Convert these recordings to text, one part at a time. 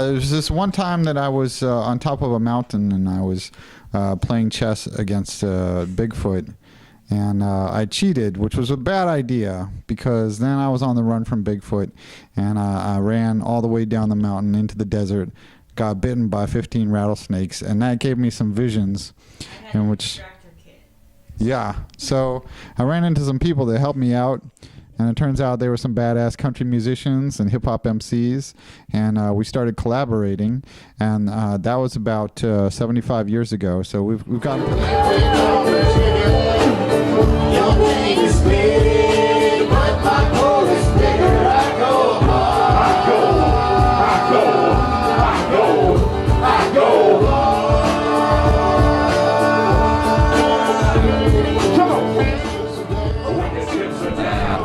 There was this one time that I was on top of a mountain and I was playing chess against Bigfoot, and I cheated, which was a bad idea because then I was on the run from Bigfoot, and I ran all the way down the mountain into the desert, got bitten by 15 rattlesnakes, and that gave me some visions in which, yeah, so I ran into some people that helped me out. And it turns out they were some badass country musicians and hip-hop MCs, and we started collaborating, and that was about 75 years ago. So we've gotten...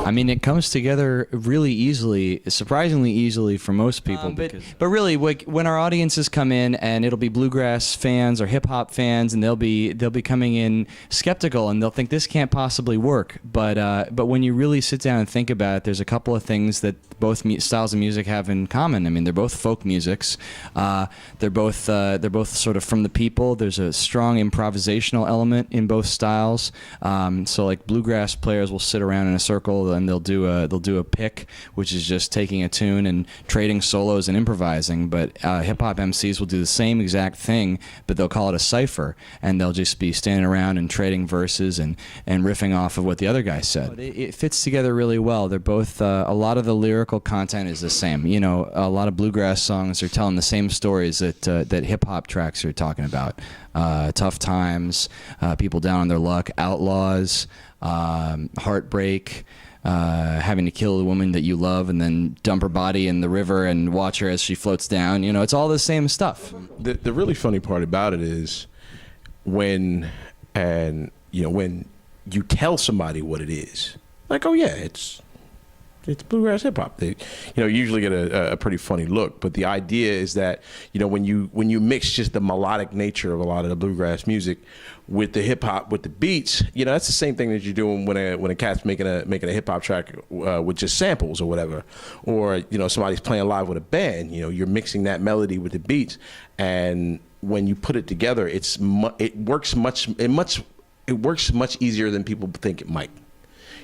I mean, it comes together really easily, surprisingly easily for most people. But really, when our audiences come in, and it'll be bluegrass fans or hip hop fans, and they'll be coming in skeptical, and they'll think this can't possibly work. But when you really sit down and think about it, there's a couple of things that both styles of music have in common. I mean, they're both folk musics. They're both sort of from the people. There's a strong improvisational element in both styles. So like bluegrass players will sit around in a circle and they'll do a pick, which is just taking a tune and trading solos and improvising. But hip hop MCs will do the same exact thing, but they'll call it a cipher, and they'll just be standing around and trading verses and riffing off of what the other guy said. It fits together really well. They're both a lot of the lyrical content is the same. You know, a lot of bluegrass songs are telling the same stories that hip hop tracks are talking about. Tough times, people down on their luck, outlaws, heartbreak, having to kill the woman that you love and then dump her body in the river and watch her as she floats down. You know, it's all the same stuff. The really funny part about it is when you tell somebody what it is, like, oh yeah, it's bluegrass hip hop. They, you usually get a pretty funny look. But the idea is that, when you mix just the melodic nature of a lot of the bluegrass music with the hip hop, with the beats, that's the same thing that you're doing when a cat's making a hip hop track with just samples or whatever, or somebody's playing live with a band. You're mixing that melody with the beats, and when you put it together, it works much easier than people think it might.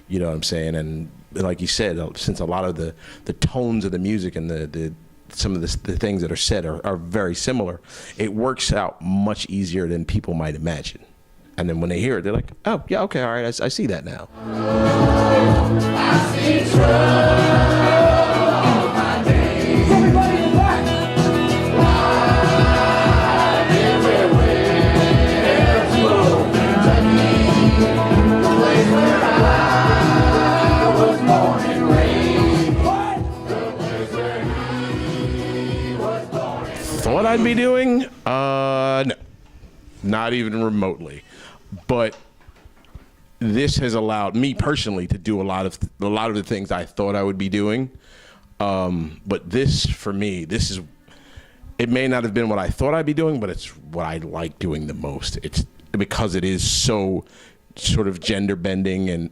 You know what I'm saying? And like you said, since a lot of the tones of the music and some of the things that are said are very similar, it works out much easier than people might imagine. And then when they hear it, they're like, oh, yeah, okay, all right, I see that now. I see trouble my days. Everybody in the back. Thought I'd be doing? No, not even remotely. But this has allowed me personally to do a lot of the things I thought I would be doing. But this, for me, it may not have been what I thought I'd be doing, but it's what I like doing the most. It's because it is so sort of genre bending. Yes,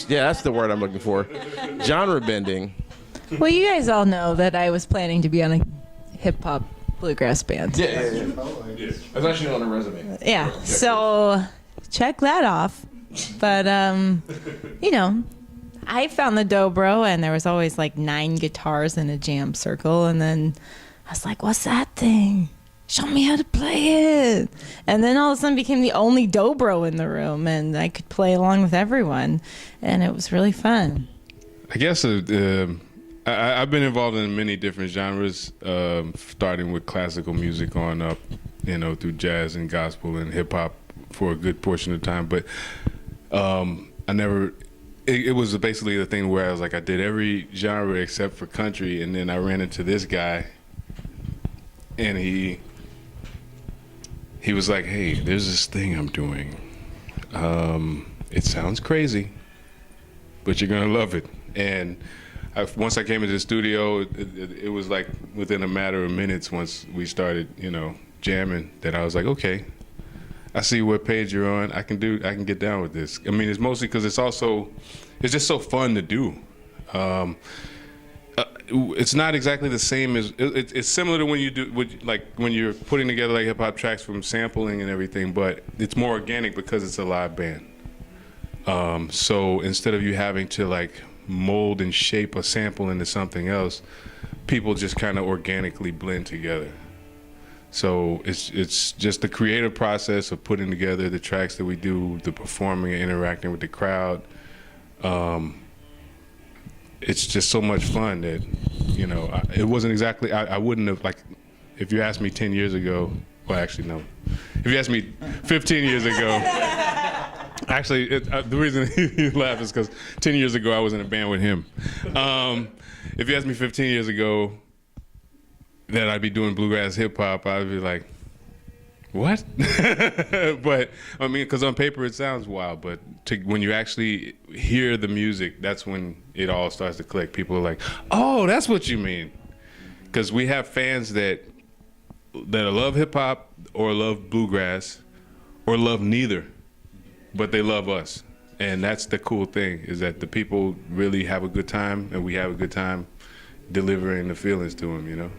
yeah, that's the word I'm looking for. Genre bending. Well, you guys all know that I was planning to be on a hip-hop bluegrass band. Yeah. That's actually on a resume. Yeah, so check that off. But, I found the dobro, and there was always like 9 guitars in a jam circle, and then I was like, what's that thing? Show me how to play it. And then all of a sudden became the only dobro in the room, and I could play along with everyone, and it was really fun. I guess I've been involved in many different genres, starting with classical music on up, through jazz and gospel and hip hop for a good portion of time. But I never. It was basically the thing where I was like, I did every genre except for country, and then I ran into this guy, and he was like, "Hey, there's this thing I'm doing. It sounds crazy, but you're gonna love it." And once I came into the studio, it was like within a matter of minutes once we started, jamming, that I was like, okay, I see what page you're on. I can get down with this. I mean, it's mostly because it's just so fun to do. It's not exactly the same as, it's similar to when you do, when you're putting together like hip hop tracks from sampling and everything, but it's more organic because it's a live band. So instead of you having to like mold and shape a sample into something else, people just kind of organically blend together. So it's just the creative process of putting together the tracks that we do, the performing and interacting with the crowd. It's just so much fun that, it wasn't exactly, I wouldn't have, like, if you asked me 10 years ago, well, actually, no. If you asked me 15 years ago, actually, the reason you laugh is because 10 years ago, I was in a band with him. If you asked me 15 years ago that I'd be doing bluegrass hip hop, I'd be like, what? But I mean, because on paper it sounds wild, but when you actually hear the music, that's when it all starts to click. People are like, oh, that's what you mean. Because we have fans that love hip hop or love bluegrass or love neither, but they love us. And that's the cool thing, is that the people really have a good time, and we have a good time delivering the feelings to them,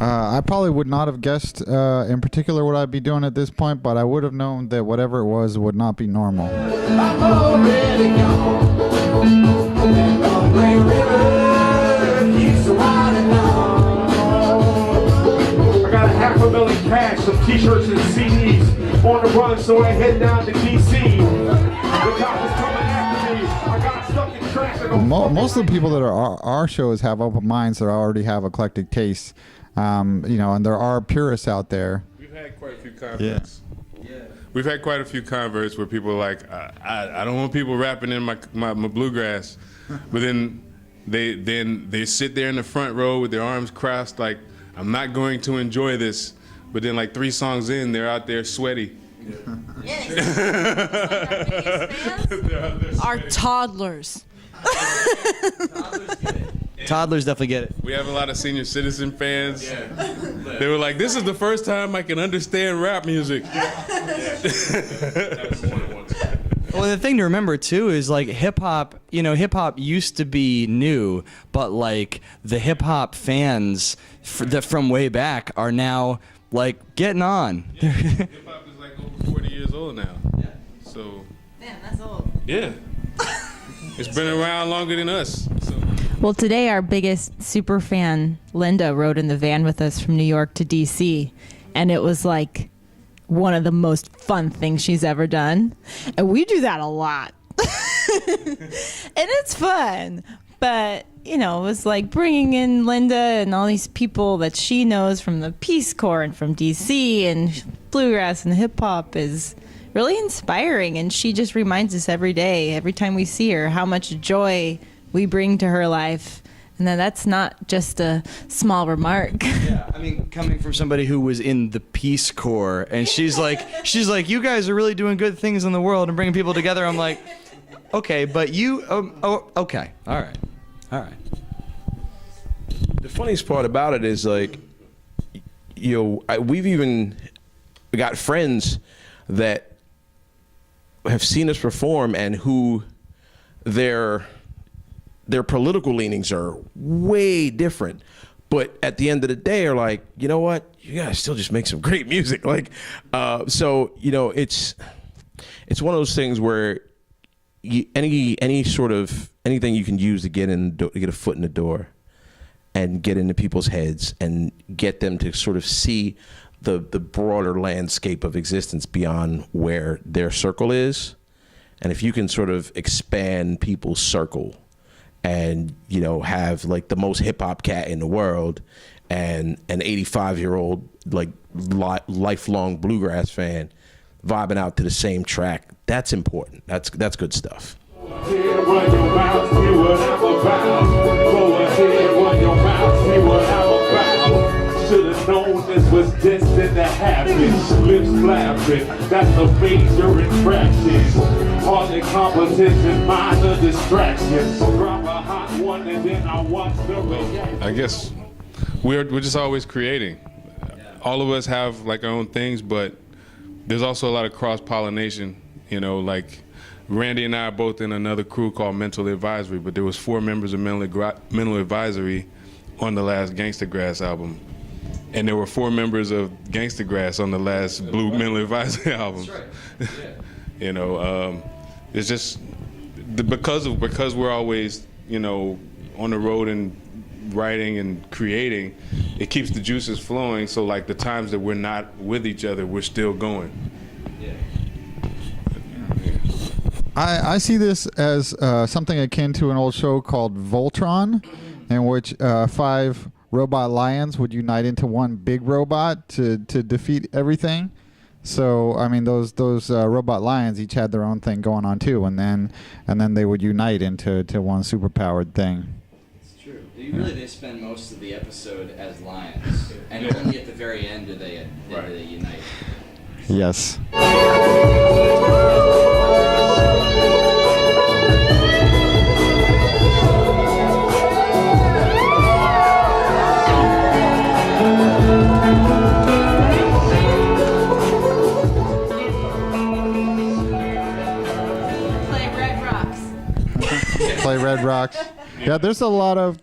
I probably would not have guessed in particular what I'd be doing at this point, but I would have known that whatever it was would not be normal. I'm already gone. That great river keeps winding on. I got $500,000 cash, some t-shirts and CDs on the run, so I head down to DC. The cops is coming after me. I got stuck in traffic. Most of the people that are our shows have open minds that already have eclectic tastes. And there are purists out there. We've had quite a few converts. Yeah. We've had quite a few converts where people are like, I don't want people rapping in my bluegrass, but then they sit there in the front row with their arms crossed, like, I'm not going to enjoy this. But then like 3 songs in, they're out there sweaty. Yes. Our toddlers. Toddlers definitely get it. We have a lot of senior citizen fans. Yeah. They were like, this is the first time I can understand rap music. Well, the thing to remember too is like hip hop used to be new, but like the hip hop fans from way back are now like getting on. Yeah, hip hop is like over 40 years old now. Yeah. So. Damn, that's old. Yeah. It's been around longer than us. So. Well, today our biggest super fan, Linda, rode in the van with us from New York to DC, and it was like one of the most fun things she's ever done. And we do that a lot. And it's fun. But, it was like bringing in Linda and all these people that she knows from the Peace Corps and from DC, and bluegrass and hip hop is really inspiring. And she just reminds us every day, every time we see her, how much joy we bring to her life. And then that's not just a small remark. Yeah, I mean, coming from somebody who was in the Peace Corps, and she's like, you guys are really doing good things in the world and bringing people together. I'm like, okay, but you, okay, all right. The funniest part about it is like, we've even got friends that have seen us perform and who their political leanings are way different, but at the end of the day are like, you know what, you guys still just make some great music. Like, so it's one of those things where any sort of anything you can use to get a foot in the door and get into people's heads and get them to sort of see the broader landscape of existence beyond where their circle is. And if you can sort of expand people's circle and, have like the most hip hop cat in the world and an 85-year-old like lifelong bluegrass fan, vibing out to the same track. That's important. That's good stuff. Run your mouth, see what I'm about. Go ahead, run your mouth, see what I'm about. Should've known this was destined to happen. Lips flapping, that's a major infraction. Hardly competition, minor distractions. Drop a hot one and then I watch the reaction. I guess we're just always creating. All of us have like our own things, but there's also a lot of cross-pollination. You know, like Randy and I are both in another crew called Mental Advisory, but there was 4 members of Mental Advisory on the last Gangstagrass album. And there were 4 members of Gangstagrass on the last Blue Mental Advisory album. That's right. Yeah. You know, it's just because we're always, you know, on the road and writing and creating, it keeps the juices flowing. So like the times that we're not with each other, we're still going. Yeah. I see this as something akin to an old show called Voltron, in which 5 robot lions would unite into one big robot to defeat everything. So I mean, those robot lions each had their own thing going on too, and then they would unite into one superpowered thing. It's true. They spend most of the episode as lions, and only at the very end do they unite. Yes. Play Red Rocks. Yeah, there's a lot of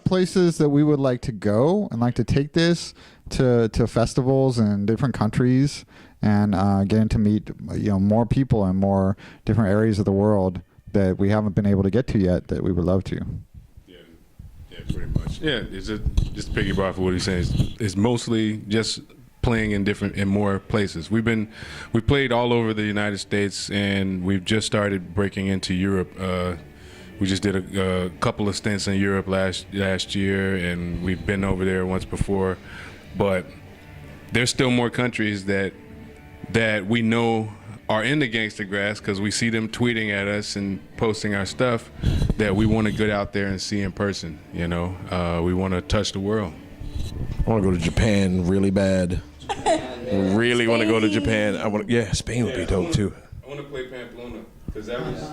places that we would like to go and like to take this to festivals in different countries and getting to meet more people in more different areas of the world that we haven't been able to get to yet that we would love to. Yeah, pretty much. Yeah, it's just to piggyback off of what he's saying. It's mostly just playing in more places. We played all over the United States, and we've just started breaking into Europe. We just did a couple of stints in Europe last year, and we've been over there once before. But there's still more countries that we know are into Gangstagrass because we see them tweeting at us and posting our stuff that we want to get out there and see in person. You know, we want to touch the world. I want to go to Japan really bad. Really want to go to Japan. Spain would be dope too. I want to play Pamplona because that was.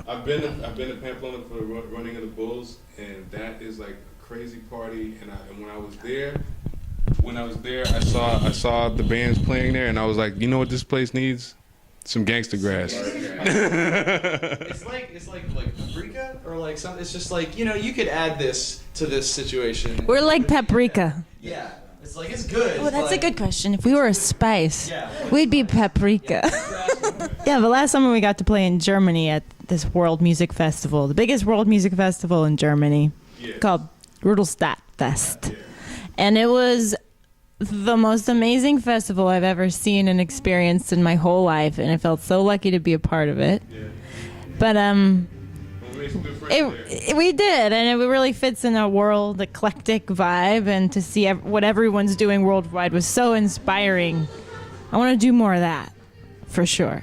I've been to Pamplona for the running of the Bulls, and that is like a crazy party. And when I was there, I saw the bands playing there, and I was like, you know what this place needs? Some Gangstagrass. It's like paprika or like something. It's just like, you could add this to this situation. We're like paprika. Yeah. It's like, it's good. Oh, that's a good question. If we were a spice, yeah, we'd be paprika. Yeah, but last summer we got to play in Germany at this World Music Festival, the biggest world music festival in Germany, called Rudolstadt Fest. Yeah. And it was the most amazing festival I've ever seen and experienced in my whole life, and I felt so lucky to be a part of it. Yeah. But we did, and it really fits in a world eclectic vibe, and to see what everyone's doing worldwide was so inspiring. I want to do more of that, for sure.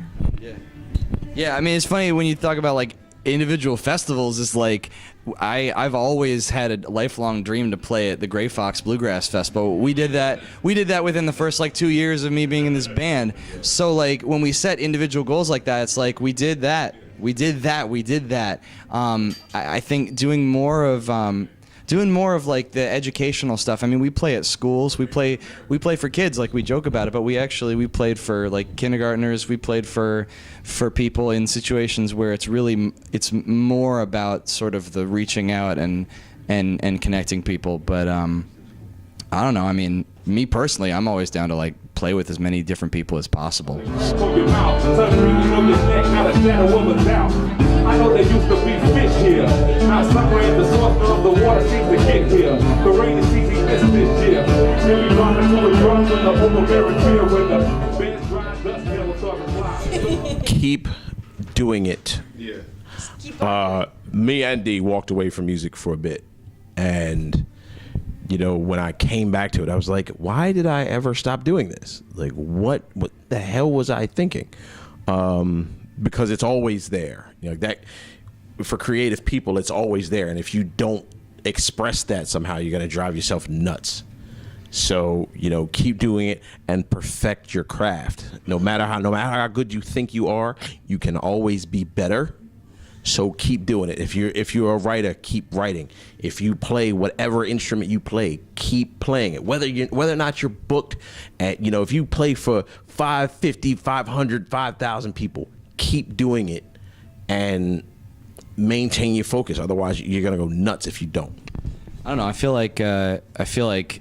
Yeah, I mean, it's funny when you talk about like individual festivals. It's like I've always had a lifelong dream to play at the Gray Fox Bluegrass Festival. We did that within the first like 2 years of me being in this band. So like when we set individual goals like that, it's like we did that. I think doing more of like the educational stuff. I mean, we play at schools. We play for kids, like we joke about it, but we played for like kindergartners. We played for people in situations where it's more about sort of the reaching out and connecting people. But I don't know. I mean, me personally, I'm always down to like play with as many different people as possible. I know there used to be fish here. Now summer and the source of the water seems to get here. The rainy season is this year. Here we run until we run with the overbearing fear when the band's dry dust hills are fly. Keep doing it. Yeah. Me and D walked away from music for a bit, and you know, when I came back to it, I was like, why did I ever stop doing this? Like, what the hell was I thinking? Because it's always there. You know, that for creative people, it's always there. And if you don't express that somehow, you're going to drive yourself nuts. So, you know, keep doing it and perfect your craft. No matter how good you think you are, you can always be better. So keep doing it. If you're a writer, keep writing. If you play whatever instrument you play, keep playing it. Whether or not you're booked at, you know, if you play for 550, 500, 5,000 people, keep doing it and maintain your focus. Otherwise, you're gonna go nuts if you don't. I don't know. I feel like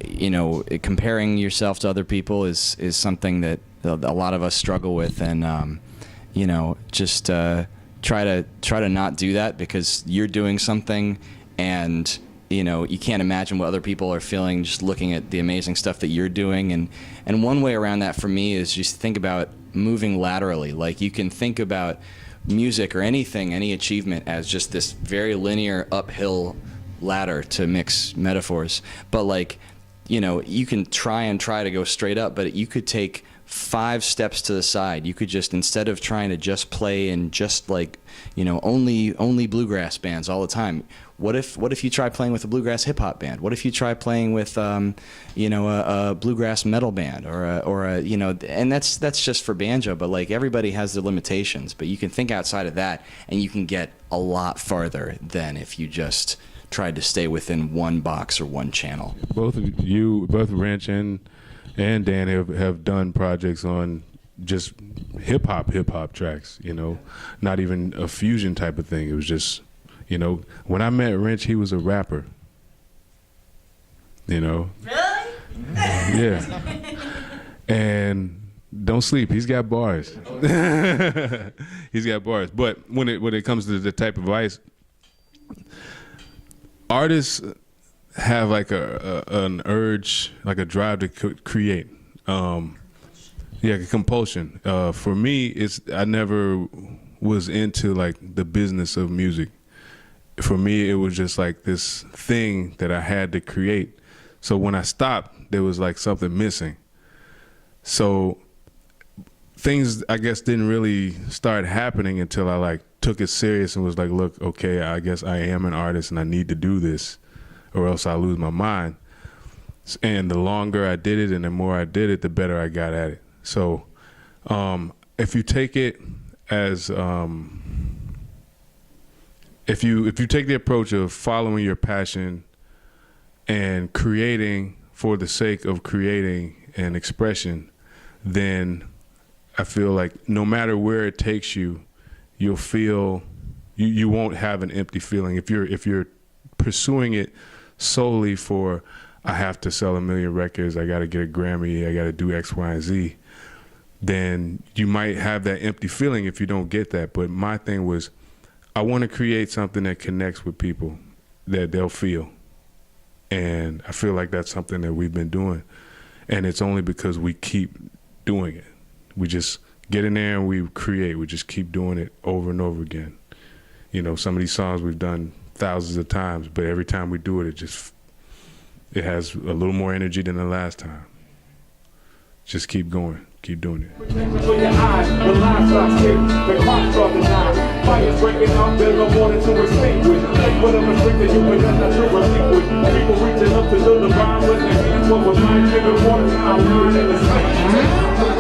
you know, comparing yourself to other people is something that a lot of us struggle with, and you know, just try to not do that, because you're doing something, and you know, you can't imagine what other people are feeling just looking at the amazing stuff that you're doing. And one way around that for me is just think about moving laterally. Like, you can think about music or anything, any achievement, as just this very linear uphill ladder, to mix metaphors. But like, you know, you can try to go straight up, but you could take 5 steps to the side. You could just, instead of trying to just play and just, like, you know, only bluegrass bands all the time, what if you try playing with a bluegrass hip hop band? What if you try playing with you know, a bluegrass metal band, or a you know, and that's just for banjo, but like, everybody has their limitations, but you can think outside of that and you can get a lot farther than if you just tried to stay within one box or one channel. Both Rench and Dan have done projects on just hip hop tracks, you know, not even a fusion type of thing. It was just, you know, when I met Rench, he was a rapper, you know. Really? Yeah. And don't sleep, he's got bars. He's got bars. But when it comes to the type of advice, artists have like an urge, like a drive to create. Yeah, a compulsion. For me, I never was into like the business of music. For me, it was just like this thing that I had to create. So when I stopped, there was like something missing. So things, I guess, didn't really start happening until I like took it serious and was like, look, okay, I guess I am an artist and I need to do this, or else I'll lose my mind. And the longer I did it and the more I did it, the better I got at it. So if you take it as if you take the approach of following your passion and creating for the sake of creating an expression, then I feel like no matter where it takes you, you'll feel you won't have an empty feeling. If you're pursuing it solely for, I have to sell 1 million records, I got to get a Grammy, I got to do X, Y, and Z, then you might have that empty feeling if you don't get that. But my thing was, I want to create something that connects with people, that they'll feel. And I feel like that's something that we've been doing. And it's only because we keep doing it. We just get in there and we create. We just keep doing it over and over again. You know, some of these songs we've done thousands of times, but every time we do it, it has a little more energy than the last time. Just keep going, keep doing it. Between your eyes, the lights are dim, the clock struck the 9. Fire's breaking up, there's no morning to extinguish. Whatever restricted you, but that's not true relinquish. People reaching up to the divine with their hands, what was mine, giving water, I'm lying in the same.